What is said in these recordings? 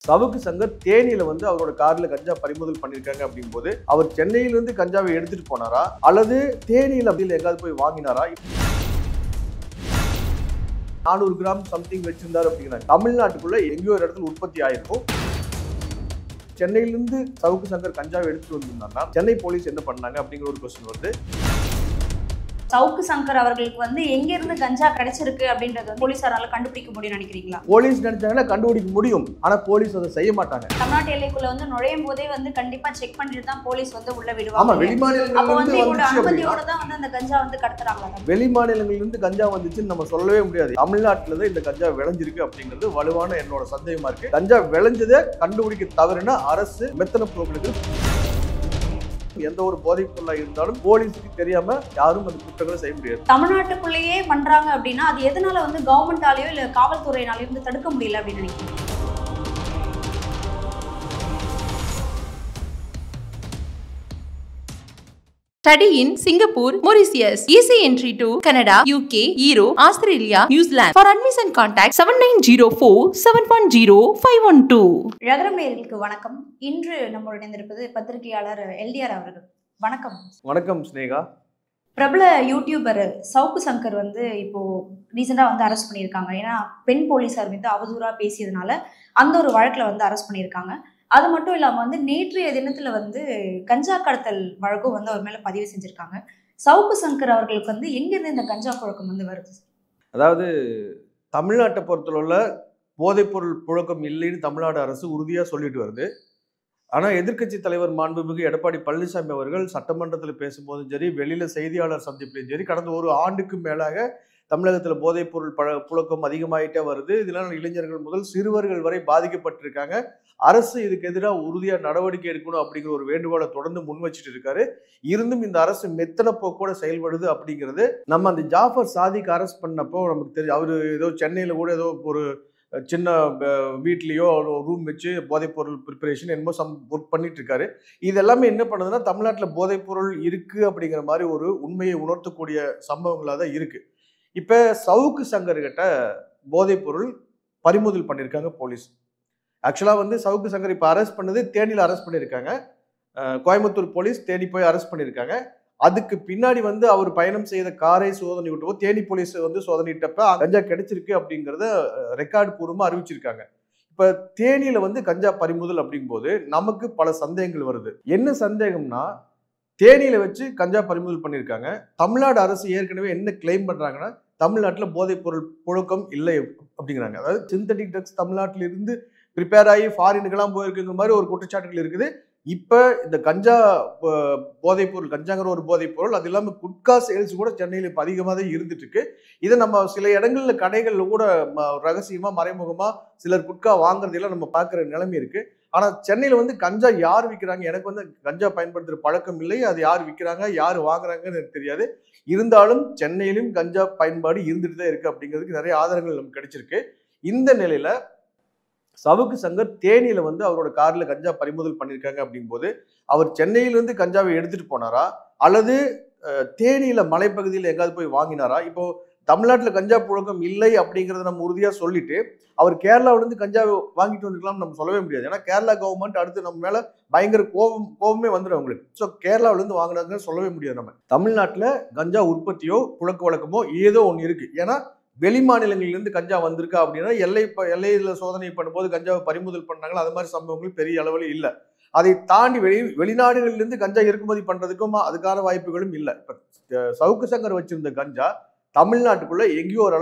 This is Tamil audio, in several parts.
சவுக்கு சங்கர் தேனியில வந்து அவரோட கார்ல கஞ்சா பறிமுதல் பண்ணிருக்காங்க அப்படிங்கும்போது அவர் சென்னையிலிருந்து கஞ்சாவை எடுத்துட்டு போனாரா அல்லது தேனியில அப்படியில் எங்காவது போய் வாங்கினாரா? 400 கிராம் சம்திங் வச்சிருந்தாரு அப்படிங்கிறாங்க. தமிழ்நாட்டுக்குள்ள எங்கேயோ ஒரு இடத்துல உற்பத்தி ஆயிருக்கும். சென்னையிலிருந்து சவுக்கு சங்கர் கஞ்சாவை எடுத்துட்டு வந்திருந்தாங்கன்னா சென்னை போலீஸ் என்ன பண்ணாங்க அப்படிங்கிற ஒரு கொஸ்டின் வருது. சவுக்கு சங்கர் அவர்களுக்கு வந்து எங்க இருந்து கஞ்சா கிடைச்சிருக்கு அப்படின்றது போலீசாரால கண்டுபிடிக்க முடியும் நினைக்கிறீங்களா? போலீஸ் நினைச்சாங்கன்னா கண்டுபிடிக்க முடியும், ஆனா போலீஸ் அதை செய்ய மாட்டாங்க. தமிழ்நாட்டு எல்லைக்குள்ள வந்து நுழையும் போதே வந்து கண்டிப்பா செக் பண்ணிட்டு தான் போலீஸ் வந்து உள்ள ஆமா, விடுவாங்க. வெளிமாநிலங்கள்ல இருந்து வந்துச்சு அனுமதியோட தான் வந்து அந்த கஞ்சா வந்து கடத்துறாங்க. வெளிமாநிலங்கள்ல இருந்து கஞ்சா வந்துச்சுன்னு நம்ம சொல்லவே முடியாது. தமிழ்நாட்டுல தான் இந்த கஞ்சா விளைஞ்சிருக்கு அப்படிங்கிறது வலுவான என்னோட சந்தேகமா இருக்கு. கஞ்சா விளைஞ்சதை கண்டுபிடிக்க தவறுனா அரசு மெத்தன போக்குகளுக்கு எந்த ஒரு போதைப் பொருளா இருந்தாலும் போலீஸுக்கு தெரியாம யாரும் அந்த குற்றங்களை செய்ய முடியாது. தமிழ்நாட்டுக்குள்ளேயே பண்றாங்க அப்படின்னா அது எதனால வந்து கவர்மெண்டாலேயோ இல்ல காவல்துறையினாலேயோ வந்து தடுக்க முடியல அப்படின்னு நினைக்கிறேன். Study in Singapore, Mauritius. Easy entry to Canada, UK, Europe, Australia, New Zealand. For admission contact 7904-710-512. ரகரமேயர்களுக்கு வணக்கம். இன்று நம்மளுடன் இணைந்திருப்பது பத்திரிகையாளர் எல்டிஆர் அவர்கள். வணக்கம். வணக்கம் ஸ்னேகா. பிரபல யூடியூபர் சவுக்கு சங்கர் வந்து இப்போ ரீசெண்டா வந்து அரெஸ்ட் பண்ணியிருக்காங்க. ஏன்னா பெண் போலீசார் வந்து அவதூறா பேசியதுனால அந்த ஒரு வழக்குல வந்து அரெஸ்ட் பண்ணியிருக்காங்க. அது மட்டும் இல்லாம வந்து நேற்றைய தினத்துல வந்து கஞ்சா கடத்தல் வழக்கும் வந்து அவர் மேல பதிவு செஞ்சிருக்காங்க. சவுக்கு சங்கர் அவர்களுக்கு வந்து எங்கிருந்து இந்த கஞ்சா புழக்கம் வந்து வருது? அதாவது தமிழ்நாட்டை பொறுத்தளவுல போதைப்பொருள் புழக்கம் இல்லைன்னு தமிழ்நாடு அரசு உறுதியா சொல்லிட்டு வருது. ஆனா எதிர்க்கட்சி தலைவர் மாண்புமிகு எடப்பாடி பழனிசாமி அவர்கள் சட்டமன்றத்தில் பேசும்போதும் சரி, வெளியில செய்தியாளர் சந்திப்பிலும் சரி, கடந்த ஒரு ஆண்டுக்கு மேலாக தமிழகத்துல போதைப்பொருள் புழக்கம் அதிகமாயிட்டே வருது. இதனால இளைஞர்கள் முதல் சிறுவர்கள் வரை பாதிக்கப்பட்டிருக்காங்க. அரசு இதுக்கு எதிராக உறுதியா நடவடிக்கை எடுக்கணும் அப்படிங்கிற ஒரு வேண்டுகோளை தொடர்ந்து முன் வச்சுட்டு இருக்காரு. இருந்தும் இந்த அரசு மெத்தன போக்கோட செயல்படுது அப்படிங்கிறது நம்ம அந்த ஜாஃபர் சாதிக் அரெஸ்ட் பண்ணப்போ நமக்கு தெரியும். அவரு ஏதோ சென்னையில கூட ஏதோ ஒரு சின்ன வீட்லேயோ ரூம் வச்சு போதைப்பொருள் ப்ரிப்பரேஷன் என்னமோ ஒர்க் பண்ணிட்டு இருக்காரு. இது எல்லாமே என்ன பண்ணுதுன்னா தமிழ்நாட்டில் போதைப்பொருள் இருக்கு அப்படிங்கிற மாதிரி ஒரு உண்மையை உணர்த்தக்கூடிய சம்பவங்களாக தான் இருக்கு. இப்போ சவுக்கு சங்கர் கிட்ட போதைப்பொருள் பறிமுதல் பண்ணியிருக்காங்க போலீஸ். ஆக்சுவலாக வந்து சவுக்கு சங்கர் இப்போ அரெஸ்ட் பண்ணது தேனியில் அரெஸ்ட் பண்ணியிருக்காங்க. கோயம்புத்தூர் போலீஸ் தேனி போய் அரெஸ்ட் பண்ணியிருக்காங்க. அதுக்கு பின்னாடி வந்து அவர் பயணம் செய்த காரை சோதனை விட்டப்போ தேனி போலீஸ் வந்து சோதனையிட்டப்ப கஞ்சா கிடைச்சிருக்கு அப்படிங்கிறத ரெக்கார்டு பூர்வமாக அறிவிச்சிருக்காங்க. இப்போ தேனியில வந்து கஞ்சா பறிமுதல் அப்படிங்கும்போது நமக்கு பல சந்தேகங்கள் வருது. என்ன சந்தேகம்னா, தேனியில வச்சு கஞ்சா பறிமுதல் பண்ணியிருக்காங்க. தமிழ்நாடு அரசு ஏற்கனவே என்ன கிளைம் பண்றாங்கன்னா தமிழ்நாட்டில் போதைப் பொருள் புழக்கம் இல்லை அப்படிங்கிறாங்க. அதாவது சிந்தட்டிக் ட்ரக்ஸ் தமிழ்நாட்டில இருந்து ப்ரிப்பேர் ஆகி ஃபாரினுக்கெல்லாம் போயிருக்குங்கிற மாதிரி ஒரு குற்றச்சாட்டுகள் இருக்குது. இப்போ இந்த கஞ்சா போதைப் பொருள், கஞ்சாங்கிற ஒரு போதைப் பொருள், அது இல்லாமல் குட்கா சேல்ஸ் கூட சென்னையில் இப்போ அதிகமாக தான் இருந்துட்டு இருக்கு. இதை நம்ம சில இடங்கள்ல கடைகளில் கூட ரகசியமா மறைமுகமா சிலர் குட்கா வாங்குறதெல்லாம் நம்ம பார்க்குற நிலைமை இருக்கு. ஆனா சென்னையில வந்து கஞ்சா யார் விற்கிறாங்க, எனக்கு வந்து கஞ்சா பயன்படுத்துற பழக்கம் இல்லை. அது யார் விற்கிறாங்க யார் வாங்குறாங்கன்னு எனக்கு தெரியாது. இருந்தாலும் சென்னையிலும் கஞ்சா பயன்பாடு இருந்துட்டு தான் இருக்கு அப்படிங்கிறதுக்கு நிறைய ஆதாரங்கள் நமக்கு கிடைச்சிருக்கு. இந்த நிலையில சவுக்கு சங்கர் தேனியில வந்து அவரோட கார்ல கஞ்சா பறிமுதல் பண்ணியிருக்காங்க அப்படிங்கும்போது அவர் சென்னையிலிருந்து கஞ்சாவை எடுத்துட்டு போனாரா அல்லது தேனியில மலைப்பகுதியில் எங்காவது போய் வாங்கினாரா? இப்போ தமிழ்நாட்டில் கஞ்சா புழக்கம் இல்லை அப்படிங்கிறத நம்ம உறுதியா சொல்லிட்டு அவர் கேரளாவிலிருந்து கஞ்சாவை வாங்கிட்டு வந்துருக்கலாம்னு நம்ம சொல்லவே முடியாது. ஏன்னா கேரளா கவர்மெண்ட் அடுத்து நம்ம மேல பயங்கர கோபமே வந்துடும் அவங்களுக்கு. ஸோ கேரளாவிலிருந்து வாங்கினாங்கன்னு சொல்லவே முடியாது. நம்ம தமிழ்நாட்டில் கஞ்சா உற்பத்தியோ புழக்க வழக்கமோ ஏதோ ஒன்று இருக்கு. ஏன்னா வெளி மாநிலங்களிலிருந்து கஞ்சா வந்திருக்கா அப்படின்னா எல்லையில சோதனை பண்ணும்போது கஞ்சாவை பறிமுதல் பண்ணாங்களா, அது மாதிரி சம்பவங்கள் பெரிய அளவில் இல்லை. அதை தாண்டி வெளிநாடுகளிலிருந்து கஞ்சா இறக்குமதி பண்றதுக்கும் அதுக்கான வாய்ப்புகளும் இல்லை. இப்ப சவுக்கு சங்கர் வச்சிருந்த கஞ்சா தமிழ்நாட்டுக்குள்ள எங்கேயோ ஒரு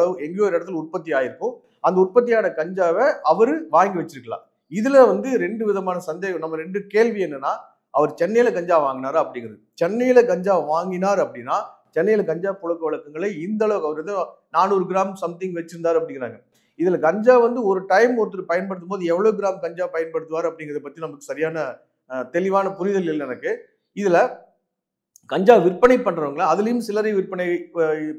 இடத்துல உற்பத்தி ஆயிருக்கும். அந்த உற்பத்தியான கஞ்சாவை அவரு வாங்கி வச்சிருக்கலாம். இதுல வந்து ரெண்டு விதமான சந்தேகம், நம்ம ரெண்டு கேள்வி என்னன்னா, அவர் சென்னையில கஞ்சா வாங்கினாரா அப்படிங்கிறது. சென்னையில கஞ்சா வாங்கினார் அப்படின்னா சென்னையில கஞ்சா புழக்க வழக்கங்களை இந்த அளவுக்கு அவர் வந்து 400 கிராம் சம்திங் வச்சிருந்தாரு அப்படிங்கிறாங்க. இதுல கஞ்சா வந்து ஒரு டைம் ஒருத்தர் பயன்படுத்தும் போது எவ்வளவு கிராம் கஞ்சா பயன்படுத்துவார் அப்படிங்கிறத பத்தி நமக்கு சரியான தெளிவான புரிதல் இல்லை எனக்கு. இதுல கஞ்சா விற்பனை பண்றவங்களா, அதுலயும் சில்லறை விற்பனை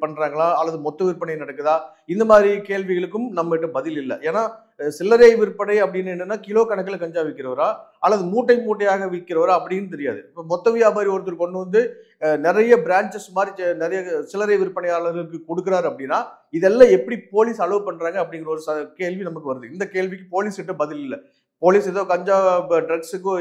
பண்றாங்களா அல்லது மொத்த விற்பனை நடக்குதா, இந்த மாதிரி கேள்விகளுக்கும் நம்மகிட்ட பதில் இல்லை. ஏன்னா சில்லறை விற்பனை அப்படின்னு என்னன்னா கிலோ கணக்கில் கஞ்சா விற்கிறவரா அல்லது மூட்டை மூட்டையாக விற்கிறவரா அப்படின்னு தெரியாது. இப்போ மொத்த வியாபாரி ஒருத்தர் கொண்டு வந்து நிறைய பிரான்ச்சஸ் மாதிரி நிறைய சில்லறை விற்பனையாளர்களுக்கு கொடுக்குறாரு அப்படின்னா இதெல்லாம் எப்படி போலீஸ் அலோவ் பண்றாங்க அப்படிங்கிற ஒரு கேள்வி நமக்கு வருது. இந்த கேள்விக்கு போலீஸ் கிட்ட பதில் இல்லை. போலீஸ் ஏதோ கஞ்சா ட்ரக்ஸுக்கு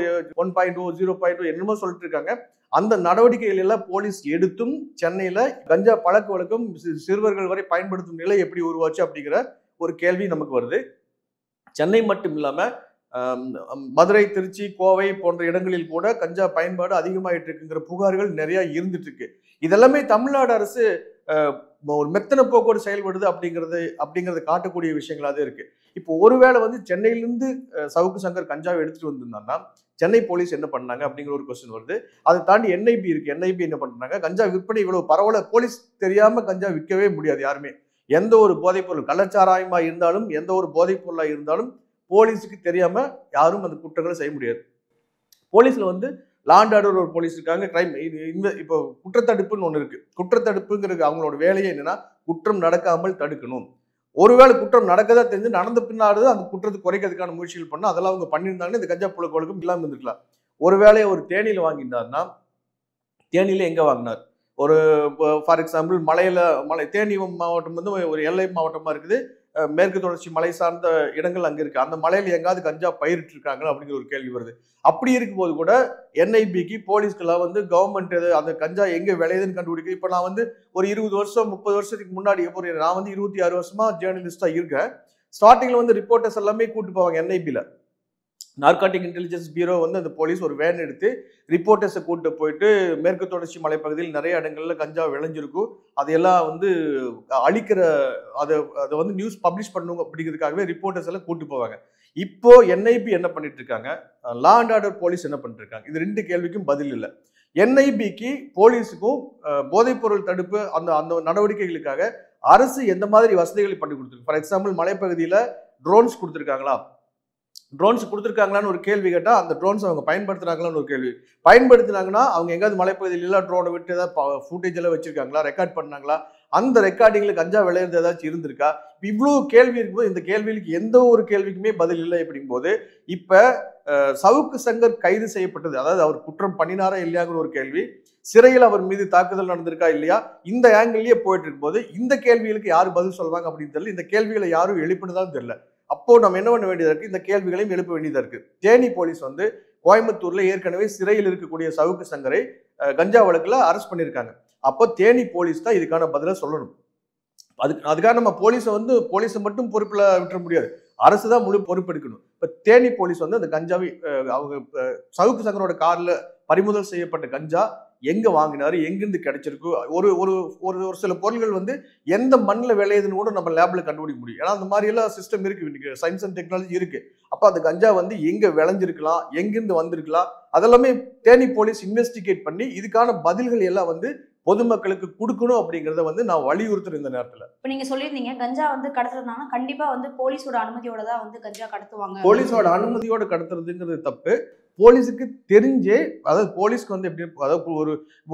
1.2 0.2 என்னமோ சொல்லிட்டு இருக்காங்க. அந்த நடவடிக்கைகள் எல்லாம் போலீஸ் எடுத்தும் சென்னையில கஞ்சா பழக்க வழக்கம் சிறுவர்கள் வரை பயன்படுத்தும் நிலை எப்படி உருவாச்சு அப்படிங்கிற ஒரு கேள்வி நமக்கு வருது. சென்னை மட்டும் இல்லாம மதுரை, திருச்சி, கோவை போன்ற இடங்களில் கூட கஞ்சா பயன்பாடு அதிகமாயிட்டு இருக்குங்கிற புகார்கள் நிறைய இருந்துட்டு இருக்கு. இதெல்லாமே தமிழ்நாடு அரசு ஒரு மெத்தன போக்கோடு செயல்படுது அப்படிங்கறத காட்டக்கூடிய விஷயங்களாக இருக்கு. இப்போ ஒருவேளை வந்து சென்னையிலிருந்து சவுக்கு சங்கர் கஞ்சாவை எடுத்துட்டு வந்திருந்தாங்கன்னா சென்னை போலீஸ் என்ன பண்ணாங்க அப்படிங்கிற ஒரு கொஸ்டின் வருது. அதை தாண்டி NIB இருக்கு. NIB என்ன பண்றாங்க? கஞ்சா விற்பனை இவ்வளவு பரவல போலீஸ் தெரியாம கஞ்சா விற்கவே முடியாது யாருமே. எந்த ஒரு போதைப் பொருள் கள்ளச்சாராயமா இருந்தாலும் எந்த ஒரு போதைப் பொருளா இருந்தாலும் போலீஸுக்கு தெரியாம யாரும் அந்த குற்றங்களை செய்ய முடியாது. போலீஸ்ல வந்து லா அண்ட் ஆர்டர் ஒரு போலீஸ் இருக்காங்க, கிரைம் இப்போ குற்றத்தடுப்புன்னு ஒண்ணு இருக்கு. குற்றத்தடுப்புங்கிறது அவங்களோட வேலையே என்னன்னா குற்றம் நடக்காமல் தடுக்கணும். ஒருவேளை குற்றம் நடக்கதா தெரிஞ்சு நடந்த பின்னாடி அந்த குற்றத்தை குறைக்கிறதுக்கான முயற்சிகள் பண்ணா அதெல்லாம் அவங்க பண்ணியிருந்தாங்கன்னா இந்த கஞ்சா புழக்க வழக்கம் இல்லாமல் இருந்திருக்கலாம். ஒருவேளை ஒரு தேனியில வாங்கியிருந்தாருன்னா தேனியில எங்க வாங்கினார்? ஒரு ஃபார் எக்ஸாம்பிள் தேனி மாவட்டம் வந்து ஒரு எல்லை மாவட்டமா இருக்குது. மேற்கு தொடர்ச்சி மலை சார்ந்த இடங்கள் அங்க இருக்கு. அந்த மலையில எங்காவது கஞ்சா பயிரிட்டு இருக்காங்களா அப்படிங்கிற ஒரு கேள்வி வருது. அப்படி இருக்கும்போது கூட NIBக்கு போலீஸ்க்கெல்லாம் வந்து கவர்மெண்ட் அந்த கஞ்சா எங்க விளையுதுன்னு கண்டுபிடிக்க. இப்ப நான் வந்து ஒரு 20 வருஷம் 30 வருஷத்துக்கு முன்னாடி நான் வந்து 26 வருஷமா ஜேர்னலிஸ்டா இருக்கேன். ஸ்டார்டிங்ல வந்து ரிப்போர்ட்டர்ஸ் எல்லாமே கூட்டு போவாங்க NIBல. நார்காட்டிக் இன்டெலிஜென்ஸ் பியூரோ வந்து அந்த போலீஸ் ஒரு வேன் எடுத்து ரிப்போர்ட்டர்ஸை கூட்டு போயிட்டு மேற்கு தொடர்ச்சி மலைப்பகுதியில் நிறைய இடங்கள்ல கஞ்சா விளைஞ்சிருக்கும், அதையெல்லாம் வந்து அழிக்கிற அதை வந்து நியூஸ் பப்ளிஷ் பண்ணுங்க அப்படிங்கிறதுக்காகவே ரிப்போர்ட்டர்ஸ் எல்லாம் கூட்டு போவாங்க. இப்போ NIB என்ன பண்ணிட்டு இருக்காங்க, லா அண்ட் ஆர்டர் போலீஸ் என்ன பண்ணிட்டு இருக்காங்க? இது ரெண்டு கேள்விக்கும் பதில் இல்லை. NIBக்கு போலீஸுக்கும் போதைப் பொருள் தடுப்பு அந்த அந்த நடவடிக்கைகளுக்காக அரசு எந்த மாதிரி வசதிகளை பண்ணி கொடுத்துருக்கு? ஃபார் எக்ஸாம்பிள் மலைப்பகுதியில ட்ரோன்ஸ் கொடுத்துருக்காங்களா? ட்ரோன்ஸ் கொடுத்துருக்காங்களான்னு ஒரு கேள்வி கேட்டால் அந்த ட்ரோன்ஸ் அவங்க பயன்படுத்துறாங்களான்னு ஒரு கேள்வி. பயன்படுத்தினாங்கன்னா அவங்க எங்காவது மலைப்பகுதியிலாம் ட்ரோனை விட்டு ஏதாவது ஃபுட்டேஜ் எல்லாம் வச்சிருக்காங்களா, ரெக்கார்ட் பண்ணாங்களா, அந்த ரெக்கார்டிங்ல கஞ்சா விளையிறது ஏதாச்சும் இருந்திருக்கா? இவ்வளவு கேள்வி இருக்கும்போது இந்த கேள்விக்கு எந்த ஒரு கேள்விக்குமே பதில் இல்லை. அப்படிங்கும்போது இப்ப சவுக்கு சங்கர் கைது செய்யப்பட்டது, அதாவது அவர் குற்றம் பண்ணினாரா இல்லையாங்கிற ஒரு கேள்வி, சிறையில் அவர் மீது தாக்குதல் நடந்திருக்கா இல்லையா, இந்த ஆங்கிள்லயே போயிட்டு இருக்கும்போது இந்த கேள்விகளுக்கு யாரு பதில் சொல்வாங்க அப்படின்னு தெரியல. இந்த கேள்விகளை யாரும் எழுப்பினதான் தெரியல. அப்போ நம்ம என்ன பண்ண வேண்டியதா இருக்கு? இந்த கேள்விகளையும் எழுப்ப வேண்டியதா இருக்கு. தேனி போலீஸ் வந்து கோயம்புத்தூர்ல ஏற்கனவே சிறையில் இருக்கக்கூடிய சவுக்கு சங்கரை கஞ்சா வழக்குல அரெஸ்ட் பண்ணியிருக்காங்க. அப்போ தேனி போலீஸ் தான் இதுக்கான பதில சொல்லணும். அதுக்காக நம்ம போலீஸை மட்டும் பொறுப்புல விட்டுற முடியாது, அரசு தான் முழு பொறுப்பெடுக்கணும். இப்ப தேனி போலீஸ் வந்து அந்த கஞ்சாவை அவங்க சவுக்கு சங்கரோட கார்ல பறிமுதல் செய்யப்பட்ட கஞ்சா எங்க வாங்கினாரு, எங்கிருந்து கிடைச்சிருக்கு, ஒரு ஒரு ஒரு சில பொருள்கள் வந்து எந்த மண்ணில் விளையுதுன்னு கூட நம்ம லேப்ல கண்டுபிடிக்க முடியும். ஏன்னா அந்த மாதிரி எல்லாம் சிஸ்டம் இருக்கு, இன்னைக்கு சயின்ஸ் அண்ட் டெக்னாலஜி இருக்கு. அப்ப அந்த கஞ்சா வந்து எங்க விளைஞ்சிருக்கலாம், எங்கிருந்து வந்திருக்கலாம், அதெல்லாமே தேனி போலீஸ் இன்வெஸ்டிகேட் பண்ணி இதுக்கான பதில்கள் எல்லாம் வந்து பொதுமக்களுக்கு கொடுக்கணும் அப்படிங்கறத வந்து நான் வலியுறுத்துறேன் இந்த நேரத்துல. இப்ப நீங்க சொல்லியிருந்தீங்க கஞ்சா வந்து கடத்துறதுனால கண்டிப்பா வந்து போலீஸோட அனுமதியோட தான் வந்து கஞ்சா கடத்துவாங்க. போலீஸோட அனுமதியோட கடத்துறதுங்கிறது தப்பு. போலீஸுக்கு தெரிஞ்சே, அதாவது போலீஸ்க்கு வந்து எப்படி, அதாவது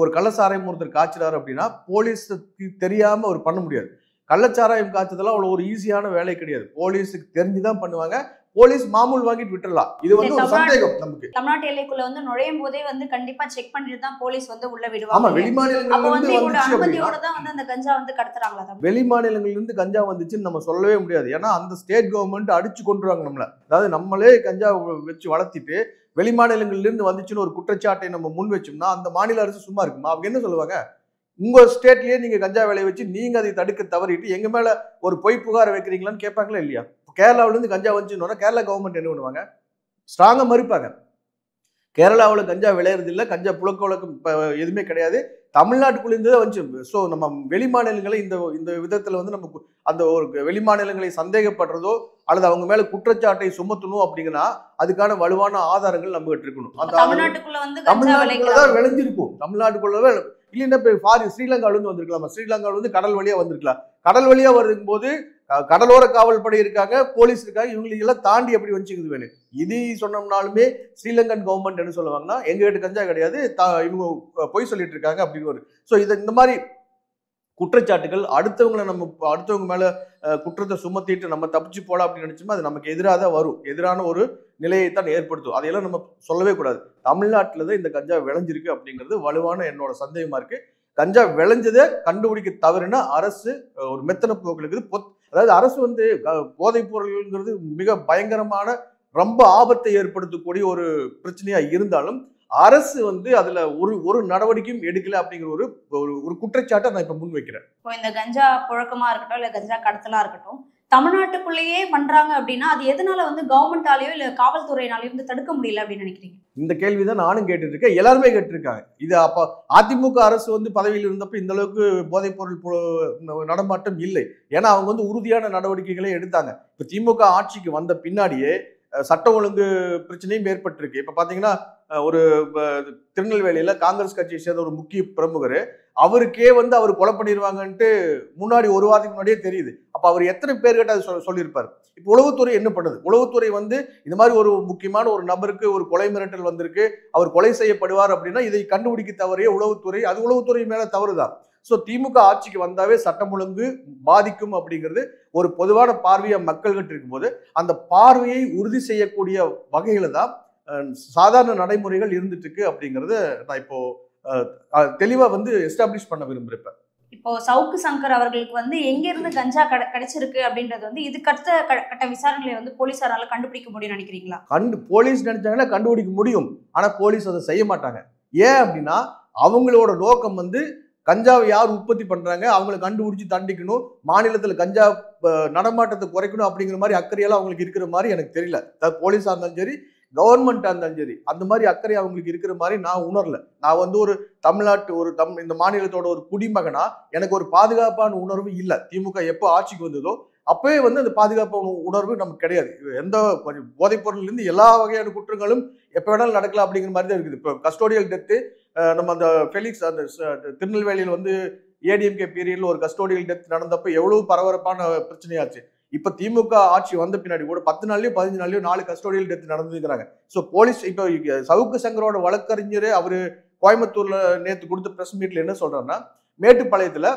ஒரு கள்ளச்சாராயம் ஒருத்தர் காய்ச்சிறாரு அப்படின்னா போலீஸுக்கு தெரியாம அவர் பண்ண முடியாது. கள்ளச்சாராயம் காய்ச்சதெல்லாம் அவ்வளவு ஒரு ஈஸியான வேலை கிடையாது. போலீஸுக்கு தெரிஞ்சுதான் பண்ணுவாங்க. போலீஸ் மாமூல் வாங்கிட்டு விட்டுறலாம். இது வந்து ஒரு சந்தேகம் நமக்கு. தமிழ்நாட்டு எல்லைக்குள்ள வந்து நுழையும் போதே வந்து கண்டிப்பா செக் பண்ணிட்டு தான் போலீஸ் வந்து உள்ள விடுவாங்க. ஆமா, வெளிமாநிலங்கள்ல தான் வந்து அந்த கஞ்சா வந்து கடத்துறாங்களா? வெளிமாநிலங்கள்ல இருந்து கஞ்சா வந்துச்சுன்னு நம்ம சொல்லவே முடியாது. ஏன்னா அந்த ஸ்டேட் கவர்மெண்ட் அடிச்சு கொண்டுருவாங்க நம்மள. அதாவது நம்மளே கஞ்சா வச்சு வளர்த்திட்டு வெளிமாநிலங்கள்ல இருந்து வந்துச்சுன்னு ஒரு குற்றச்சாட்டை நம்ம முன் வச்சோம்னா அந்த மாநில அரசு சும்மா இருக்குமா? அவங்க என்ன சொல்லுவாங்க, உங்க ஸ்டேட்லயே நீங்க கஞ்சா விளைய வச்சு நீங்க அதை தடுக்க தவறிட்டு எங்க மேல ஒரு பொய் புகார வைக்கிறீங்களான்னு கேட்பாங்களா இல்லையா? கேரளாவில இருந்து கஞ்சா வந்துச்சுன்னா கேரளா கவர்மெண்ட் என்ன பண்ணுவாங்க? ஸ்ட்ராங்கா மறுப்பாங்க. கேரளாவில் கஞ்சா விளையிறது இல்லை, கஞ்சா புழக்க வழக்கம் எதுவுமே கிடையாது, தமிழ்நாட்டுக்குள்ள இருந்து தான் வந்துச்சு. ஸோ நம்ம வெளி மாநிலங்களை இந்த விதத்துல வந்து நம்ம அந்த ஒரு வெளி மாநிலங்களை சந்தேகப்படுறதோ அல்லது அவங்க மேல குற்றச்சாட்டை சுமத்தணும் அப்படிங்கன்னா அதுக்கான வலுவான ஆதாரங்கள் நம்ம கிட்ட இருக்கணும். அந்த தமிழ்நாட்டுக்குள்ளதான் விளைஞ்சிருக்கும். தமிழ்நாட்டுக்குள்ளவே இல்லைன்னா இப்போ ஸ்ரீலங்காவில இருந்து வந்திருக்கலாமா? ஸ்ரீலங்காவில வந்து கடல் வழியா வந்திருக்கலாம். கடல் வழியா வருதும் போது கடலோர காவல் படை இருக்காங்க, போலீஸ் இருக்காங்க, இவங்களுக்கு எல்லாம் தாண்டி எப்படி வந்துச்சுக்குது வேணும். இது சொன்னோம்னாலுமே ஸ்ரீலங்கன் கவர்மெண்ட் என்ன சொல்லுவாங்கன்னா எங்க கிட்ட கஞ்சா கிடையாது, இவங்க பொய் சொல்லிட்டு இருக்காங்க அப்படின்னு ஒரு. ஸோ இந்த மாதிரி குற்றச்சாட்டுகள் அடுத்தவங்க மேல குற்றத்தை சுமத்திட்டு நம்ம தப்பிச்சு போலாம் அப்படின்னு நினைச்சோம்னா அது நமக்கு எதிராக தான் வரும். எதிரான ஒரு நிலையை தான் ஏற்படுத்தும். அதையெல்லாம் நம்ம சொல்லவே கூடாது. தமிழ்நாட்டில தான் இந்த கஞ்சா விளைஞ்சிருக்கு அப்படிங்கிறது வலுவான என்னோட சந்தேகமா இருக்கு. கஞ்சா விளைஞ்சதை கண்டுபிடிக்க தவறுனா அரசு ஒரு மெத்தன போக்கு இருக்குது. அதாவது அரசு வந்து போதைப் பொருள்ங்கிறது மிக பயங்கரமான ரொம்ப ஆபத்தை ஏற்படுத்தக்கூடிய ஒரு பிரச்சனையா இருந்தாலும் அரசு வந்து அதுல ஒரு நடவடிக்கையும் எடுக்கல அப்படிங்கிற ஒரு ஒரு குற்றச்சாட்டை நான் இப்ப முன்வைக்கிறேன். இப்போ இந்த கஞ்சா புழக்கமா இருக்கட்டும் இல்ல கஞ்சா கடத்தலா இருக்கட்டும், தமிழ்நாட்டுக்குள்ளேயே பண்றாங்க அப்படின்னா அது எதனால வந்து கவர்மெண்டாலேயோ இல்ல காவல்துறையினாலேயோ வந்து தடுக்க முடியல அப்படின்னு நினைக்கிறீங்க? இந்த கேள்விதான் நானும் கேட்டுட்டு இருக்கேன், எல்லாருமே கேட்டிருக்காங்க. இது அப்ப அதிமுக அரசு வந்து பதவியில் இருந்தப்ப இந்த அளவுக்கு போதைப் பொருள் நடமாட்டம் இல்லை. ஏன்னா அவங்க வந்து உறுதியான நடவடிக்கைகளை எடுத்தாங்க. இப்ப திமுக ஆட்சிக்கு வந்த பின்னாடியே சட்டம் ஒழுங்கு பிரச்சனையும் ஏற்பட்டிருக்கு. இப்ப பாத்தீங்கன்னா ஒரு திருநெல்வேலியில காங்கிரஸ் கட்சியை சேர்ந்த ஒரு முக்கிய பிரமுகர், அவருக்கே வந்து அவர் கொலை பண்ணிடுவாங்கன்ட்டு முன்னாடி ஒரு வாரத்துக்கு முன்னாடியே தெரியுது. அப்ப அவர் எத்தனை பேர்கிட்ட அதை சொல்லியிருப்பாரு. இப்போ உளவுத்துறை என்ன பண்ணுது? உளவுத்துறை வந்து இந்த மாதிரி ஒரு முக்கியமான ஒரு நபருக்கு ஒரு கொலை மிரட்டல் வந்திருக்கு, அவர் கொலை செய்யப்படுவார் அப்படின்னா இதை கண்டுபிடிக்க தவறிய உளவுத்துறை, அது உளவுத்துறை மேல தவறுதான். ஸோ திமுக ஆட்சிக்கு வந்தாவே சட்டம் ஒழுங்கு பாதிக்கும் அப்படிங்கிறது ஒரு பொதுவான பார்வையை மக்கள்கிட்ட இருக்கும்போது அந்த பார்வையை உறுதி செய்யக்கூடிய வகையில தான் சாதாரண நடைமுறைகள் இருந்துட்டு இருக்கு அப்படிங்கறத நான் இப்போ தெளிவா வந்து எஸ்டாப்ளிஷ் பண்ண விரும்புறேன். இப்போ சவுக்கு சங்கர் அவர்களுக்கு வந்து எங்க இருந்து கஞ்சா கிடைச்சிருக்கு அப்படின்றது வந்து இதுக்கு அடுத்த கட்ட விசாரணைகளை வந்து போலீசாரால கண்டுபிடிக்க முடியும் நினைக்கிறீங்களா? போலீஸ் நினைச்சாங்கன்னா கண்டுபிடிக்க முடியும், ஆனா போலீஸ் அதை செய்ய மாட்டாங்க. ஏன் அப்படின்னா அவங்களோட நோக்கம் வந்து கஞ்சாவை யார் உற்பத்தி பண்றாங்க அவங்களை கண்டுபிடிச்சு தண்டிக்கணும், மாநிலத்துல கஞ்சா நடமாட்டத்தை குறைக்கணும் அப்படிங்கிற மாதிரி அக்கறையெல்லாம் அவங்களுக்கு இருக்கிற மாதிரி எனக்கு தெரியல. போலீஸா இருந்தாலும் சரி கவர்மெண்டா இருந்தாலும் சரி அந்த மாதிரி அக்கறை அவங்களுக்கு இருக்கிற மாதிரி நான் உணரல. நான் வந்து ஒரு தமிழ்நாட்டு இந்த மாநிலத்தோட ஒரு குடிமகனா எனக்கு ஒரு பாதுகாப்பான உணர்வு இல்லை. திமுக எப்போ ஆட்சிக்கு வந்ததோ அப்பவே வந்து அந்த பாதுகாப்பான உணர்வு நமக்கு கிடையாது. எந்த போதைப் பொருள்ல இருந்து எல்லா வகையான குற்றங்களும் எப்ப வேணாலும் நடக்கலாம் அப்படிங்கிற மாதிரி தான் இருக்குது. இப்போ கஸ்டோடியல் டெத்து நம்ம அந்த ஃபெலிக்ஸ் அந்த திருநெல்வேலியில் வந்து ஏடிஎம்கே பீரியட்ல ஒரு கஸ்டோடியல் டெத் நடந்தப்ப எவ்வளவு பரபரப்பான பிரச்சனையாச்சு. இப்ப திமுக ஆட்சி வந்த பின்னாடி கூட 10 நாள்லயோ 15 நாள்லயோ 4 கஸ்டோடியல் டெத் நடந்துக்கிறாங்க. ஸோ போலீஸ் இப்போ சவுக்கு சங்கரோட வழக்கறிஞர் அவரு கோயம்புத்தூர்ல நேற்று கொடுத்த பிரஸ் மீட்ல என்ன சொல்றாருன்னா, மேட்டுப்பாளையத்துல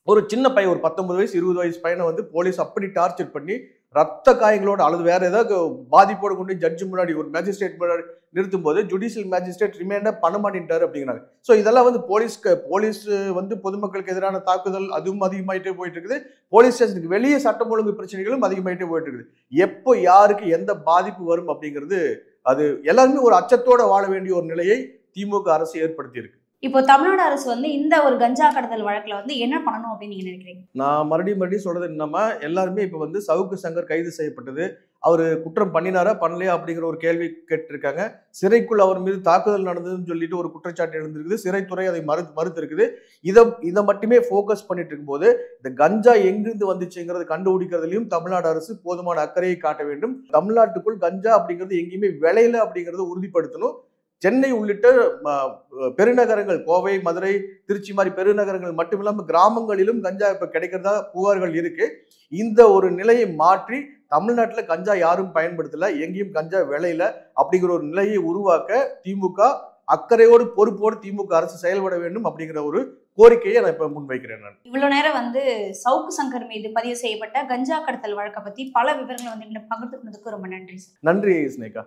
ஒரு சின்ன பையன் ஒரு 19 வயசு 20 வயசு பையனை வந்து போலீஸ் அப்படி டார்ச்சர் பண்ணி ரத்த காயங்களோட அல்லது வேற ஏதாவது பாதிப்போடு கொண்டு ஜட்ஜு முன்னாடி ஒரு மேஜிஸ்ட்ரேட் முன்னாடி நிறுத்தும் போது ஜுடிஷியல் மேஜிஸ்ட்ரேட் ரிமைண்டா பண்ண மாட்டேன்ட்டாரு அப்படிங்கிறாங்க. ஸோ இதெல்லாம் வந்து போலீஸ் வந்து பொதுமக்களுக்கு எதிரான தாக்குதல் அதுவும் அதிகமாயிட்டே போயிட்டு இருக்குது. போலீஸ் ஸ்டேஷனுக்கு வெளியே சட்டம் ஒழுங்கு பிரச்சனைகளும் அதிகமாயிட்டே போயிட்டு இருக்குது. எப்போ யாருக்கு எந்த பாதிப்பு வரும் அப்படிங்கிறது அது எல்லாருமே ஒரு அச்சத்தோட வாழ வேண்டிய ஒரு நிலையை திமுக அரசு ஏற்படுத்தி இருக்கு. இப்போ தமிழ்நாடு அரசு வந்து இந்த ஒரு கஞ்சா கடத்தல் வழக்குல வந்து என்ன பண்ணணும் அப்படின்னு நீங்க நினைக்கிறீங்க? நான் மறுபடியும் சொல்றது என்னமா, எல்லாருமே இப்ப வந்து சவுக்கு சங்கர் கைது செய்யப்பட்டது, அவரு குற்றம் பண்ணினாரா பண்ணலையா அப்படிங்கிற ஒரு கேள்வி கேட்டிருக்காங்க. சிறைக்குள் அவர் மீது தாக்குதல் நடந்ததுன்னு சொல்லிட்டு ஒரு குற்றச்சாட்டு எழுந்திருக்குது. சிறைத்துறை அதை மறுத்து இருக்குது. இதை மட்டுமே போக்கஸ் பண்ணிட்டு இருக்கும்போது இந்த கஞ்சா எங்கிருந்து வந்துச்சுங்கிறது கண்டுபிடிக்கிறதுலையும் தமிழ்நாடு அரசு போதுமான அக்கறையை காட்ட வேண்டும். தமிழ்நாட்டுக்குள் கஞ்சா அப்படிங்கிறது எங்கேயுமே விளையல அப்படிங்கறத உறுதிப்படுத்தணும். சென்னை உள்ளிட்ட பெருநகரங்கள் கோவை, மதுரை, திருச்சி மாதிரி பெருநகரங்கள் மட்டுமில்லாம கிராமங்களிலும் கஞ்சா இப்ப கிடைக்கிறதா புகார்கள் இருக்கு. இந்த ஒரு நிலையை மாற்றி தமிழ்நாட்டுல கஞ்சா யாரும் பயன்படுத்தல, எங்கேயும் கஞ்சா விளையல அப்படிங்கிற ஒரு நிலையை உருவாக்க திமுக அக்கறையோடு பொறுப்போடு திமுக அரசு செயல்பட வேண்டும் அப்படிங்கிற ஒரு கோரிக்கையை நான் இப்ப முன்வைக்கிறேன். நான் இவ்வளவு நேரம் வந்து சவுக்கு சங்கர் மீது பதிவு செய்யப்பட்ட கஞ்சா கடத்தல் வழக்கை பத்தி பல விவரங்களை வந்து பகிர்ந்து கொண்டதுக்கு ரொம்ப நன்றி. நன்றி ஸ்னேகா.